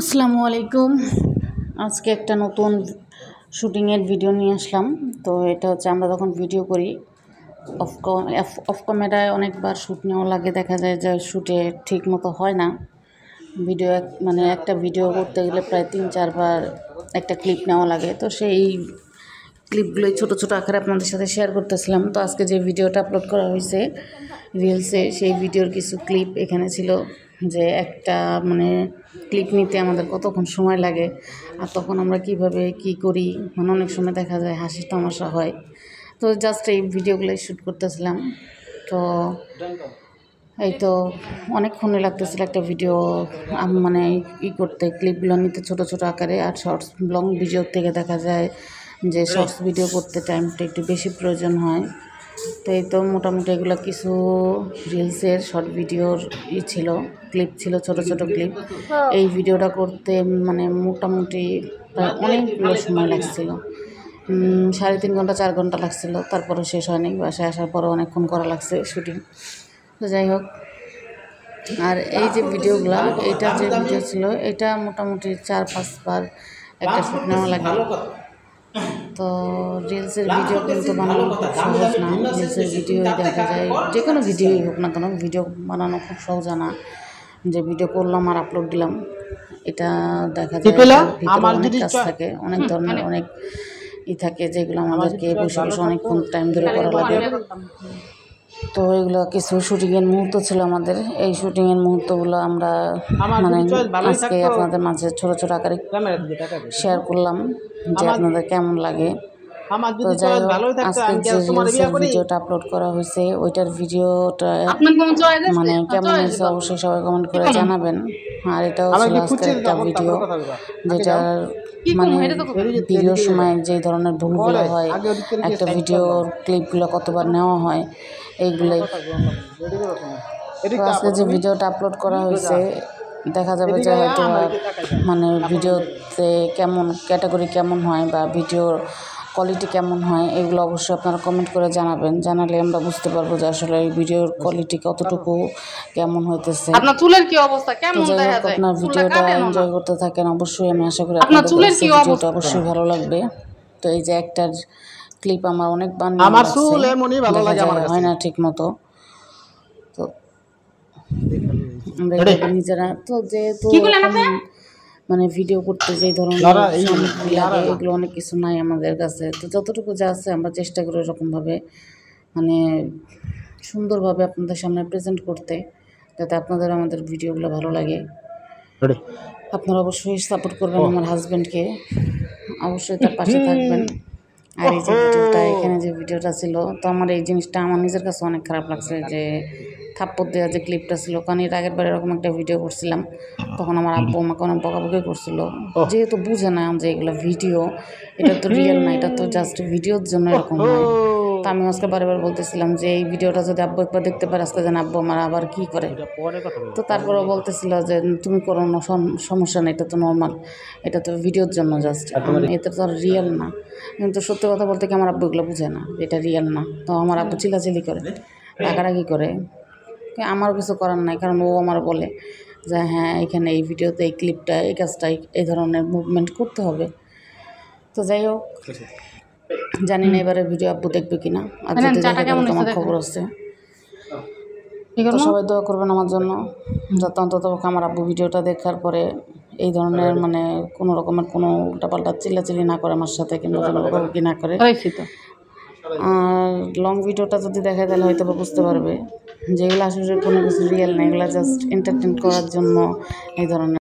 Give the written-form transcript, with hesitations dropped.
আসসালামু আলাইকুম। আজকে একটা নতুন শুটিংয়ের ভিডিও নিয়ে আসলাম। তো এটা হচ্ছে আমরা যখন ভিডিও করি অফ ক্যামেরায় অনেকবার শ্যুট নেওয়া লাগে, দেখা যায় যে শ্যুটে ঠিক মতো হয় না। ভিডিও একটা ভিডিও করতে গেলে প্রায় 3-4 বার একটা ক্লিপ নেওয়া লাগে। তো সেই ক্লিপগুলোই ছোটো ছোটো আকারে আপনাদের সাথে শেয়ার করতেছিলাম। তো আজকে যে ভিডিওটা আপলোড করা হয়েছে রিলসে, সেই ভিডিওর কিছু ক্লিপ এখানে ছিল। যে একটা ক্লিপ নিতে আমাদের কতক্ষণ সময় লাগে, আর তখন আমরা কিভাবে কি করি, অনেক সময় দেখা যায় হাসি তামাশা হয়। তো জাস্ট এই ভিডিওগুলোই শ্যুট করতেছিলাম। তো এই তো অনেকক্ষণই লাগতেছিল একটা ভিডিও করতে, ক্লিপগুলো নিতে ছোটো ছোটো আকারে। আর শর্টস লং ভিডিও থেকে দেখা যায় যে শর্টস ভিডিও করতে টাইমটা একটু বেশি প্রয়োজন হয়। তো এই তো মোটামুটি এগুলো কিছু রিলসের শর্ট ভিডিওর ছিল, ক্লিপ ছিল, ছোটো ছোটো ক্লিপ। এই ভিডিওটা করতে মোটামুটি প্রায় অনেকগুলো সময় লাগছিল, 3.5 ঘন্টা 4 ঘন্টা লাগছিল। তারপরে শেষ হয়নি, বাসায় আসার পরে অনেকক্ষণ করা লাগছে শুটিং। তো যাই হোক, আর এই যে ভিডিওগুলো, এইটা যে ভিডিও ছিল এটা মোটামুটি 4-5 বার একটা শ্যুট নেওয়া লাগে। তো রিলসের ভিডিও কিন্তু বানানো খুব সহজ না। রিলসের ভিডিওই দেখা যায়, যে কোনো ভিডিওই হোক না কেন, ভিডিও বানানো খুব সহজ না। যে ভিডিও করলাম আর আপলোড দিলাম, এটা দেখা যায় অনেক কাজ থাকে, অনেক ধরনের অনেক থাকে, যেগুলো আমাদেরকে বসে বসে অনেকক্ষণ টাইম ধরে করা লাগে। তো এগুলো কিছু শুটিংয়ের মুহূর্ত ছিল আমাদের। এই শুটিংয়ের মুহূর্তগুলো আমরা আজকে আপনাদের মাঝে ছোটো ছোটো আকারে শেয়ার করলাম, যে আপনাদের কেমন লাগে। তো যাই হোক, আজকে যে রিলসের ভিডিওটা আপলোড করা হয়েছে ওইটার ভিডিওটা কেমন হয়েছে অবশ্যই সবাই কমেন্ট করে জানাবেন। আর এটাও ছিল আজকের একটা ভিডিও, যেটার ভিডিওর সময় যে ধরনের ভুলগুলো হয়, একটা ভিডিওর ক্লিপগুলো কতবার নেওয়া হয়, এইগুলোই। তো আজকে যে ভিডিওটা আপলোড করা হয়েছে দেখা যাবে যে হয়তো ভিডিওতে কেমন ক্যাটাগরি কেমন হয় বা ভিডিওর কোয়ালিটি কেমন হয়, এগুলো অবশ্যই আপনারা কমেন্ট করে জানাবেন। জানালে আমরা বুঝতে পারবো যে আসলে এই ভিডিওর কোয়ালিটি কতটুকু কেমন হইতেছে। আপনার চুলের কি অবস্থা, কেমন দেখা যায়? আপনার ভিডিওটা এনজয় করতে থাকেন অবশ্যই। আমি আশা করি আপনাদের ভিডিওটা অবশ্যই ভালো লাগবে। তো এই যে একটা ক্লিপ আমার অনেকবার আমার চুল এমনই ভালো লাগে, আমার হয় না ঠিক মতো। তো আমরা নিজেরা তো যেহেতু ভিডিও করতে যেই ধরনের সামগ্রী লাগে, এগুলো অনেক কিছু নাই আমাদের কাছে। তো যতটুকু যা আছে আমরা চেষ্টা করি এরকমভাবে সুন্দরভাবে আপনাদের সামনে প্রেজেন্ট করতে, যাতে আপনাদের আমাদের ভিডিওগুলো ভালো লাগে। আপনারা অবশ্যই সাপোর্ট করবেন আমার হাজব্যান্ডকে, অবশ্যই তার পাশে থাকবেন। আর এই যে ভিডিওটা, এখানে যে ভিডিওটা ছিল, তো আমার এই জিনিসটা আমার নিজের কাছে অনেক খারাপ লাগছে, যে থাপ্পড় দেওয়া যে ক্লিপটা ছিল। কারণ এর আগের বার এরকম একটা ভিডিও করছিলাম, তখন আমার আব্বু আমাকে অনেক বকাবকি করছিল, যেহেতু বুঝে না যে এগুলো ভিডিও, এটা তো রিয়েল না, এটা তো জাস্ট ভিডিওর জন্য এরকম হয়। তো আমি আজকে বারবার বলতেছিলাম যে এই ভিডিওটা যদি আব্বু একবার দেখতে পারে, আজকে যেন আব্বু আমার আবার কী করে। তো তারপরেও বলতেছিল যে তুমি করো না, সমস্যা নেই, এটা তো নর্মাল, এটা তো ভিডিওর জন্য জাস্ট, এটা তো আর রিয়েল না। কিন্তু সত্যি কথা বলতে কি, আমার আব্বু এগুলো বুঝে না, এটা রিয়েল না। তো আমার আব্বু চিল্লাচিল্লি করে, রাগারাগি করে। আমারও কিছু করার নাই, কারণ ও আমার বলে যে হ্যাঁ এখানে এই ভিডিওতে এই ক্লিপটা, এই কাজটা, এই ধরনের মুভমেন্ট করতে হবে। তো যাই হোক, জানি না এবারে ভিডিও আব্বু দেখবে কিনা, আর যদি দেখে তাহলে তোমার খবর আছে। তো সবাই দোয়া করবেন আমার জন্য, যাতে অন্তত আমার আব্বু ভিডিওটা দেখার পরে এই ধরনের কোনো রকমের কোনো উল্টাপাল্টা চিল্লাচিল্লি না করে আমার সাথে, কিংবা কোনো বকাবকি না করে। আর লং ভিডিওটা যদি দেখায় তাহলে হয়তো বুঝতে পারবে যেগুলো আসলে কোনো কিছু রিয়েল না, এগুলো জাস্ট এন্টারটেইন করার জন্য এই ধরনের